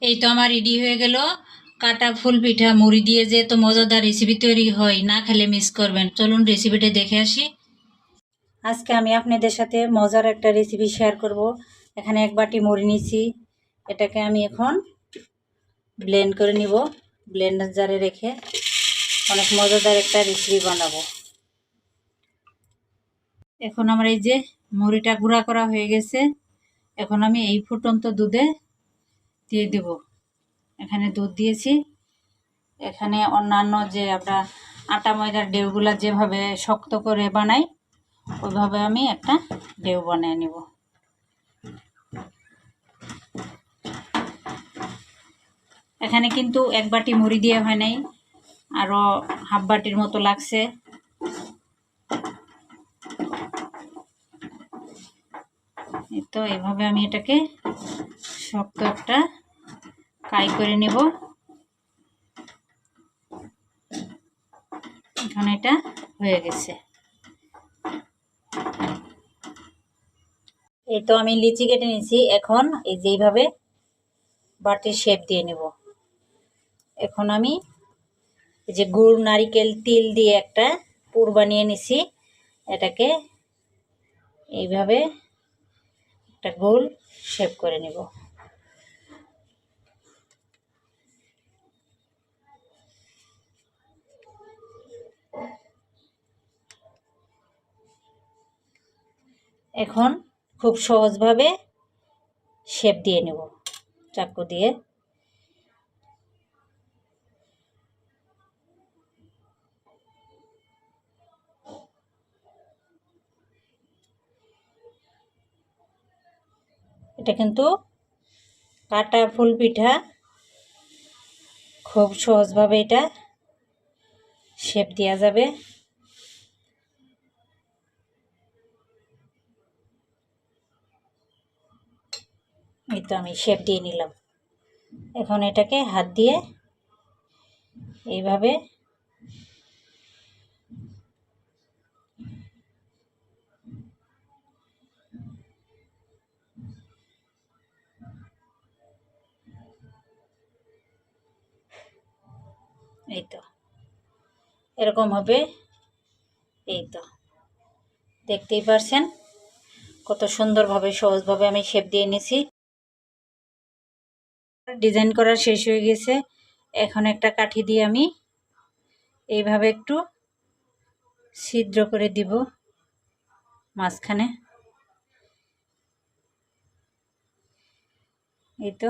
এই তো আমার রেডি হয়ে গেল কাটা ফুল পিঠা। মুড়ি দিয়ে যে তো মজাদার রেসিপি তৈরি হয়, না খেলে মিস করবেন। চলুন রেসিপিটা দেখে আসি। আজকে আমি আপনাদের সাথে মজার একটা রেসিপি শেয়ার করব। এখানে এক বাটি মুড়ি নিয়েছি, এটাকে আমি এখন ব্লেন্ড করে নিব। ব্লেন্ডার জারে রেখে অনেক মজাদার একটা রেসিপি বানাবো। এখন আমার এই যে মুড়িটা গুঁড়া করা হয়ে গেছে, এখন আমি এই ফুটন্ত দুধে দিয়ে দেব। এখানে দুধ দিয়েছি। এখানে অন্যান্য যে আমরা আটা ময়দার ডেউগুলা যেভাবে শক্ত করে বানাই, ওইভাবে আমি একটা ডেউ বানিয়ে নেব। এখানে কিন্তু এক বাটি মুড়ি দিয়ে হয় নাই, আরও হাফ বাটির মতো লাগছে। তো এভাবে আমি এটাকে শক্ত একটা কাই করে নেব। এখন এটা হয়ে গেছে। এই তো আমি লিচি কেটে নিয়েছি। এখন এই যে এইভাবে বাটির শেপ দিয়ে নেব। এখন আমি এই যে গুড়, নারিকেল, তিল দিয়ে একটা পুর বানিয়ে নিছি। এটাকে এইভাবে একটা গোল শেপ করে নেব। এখন খুব সহজভাবে শেপ দিয়ে নেব চাকু দিয়ে। এটা কিন্তু কাটা ফুল পিঠা, খুব সহজভাবে এটা শেপ দেওয়া যাবে। এই তো আমি শেপ দিয়ে নিলাম। এখন এটাকে হাত দিয়ে এইভাবে এই তো এরকম হবে। এই তো দেখতেই পারছেন কত সুন্দরভাবে সহজভাবে আমি শেপ দিয়ে নিয়েছি। ডিজাইন করা শেষ হয়ে গেছে। এখন একটা কাঠি দিয়ে আমি এইভাবে একটু ছিদ্র করে দিব মাঝখানে। এই তো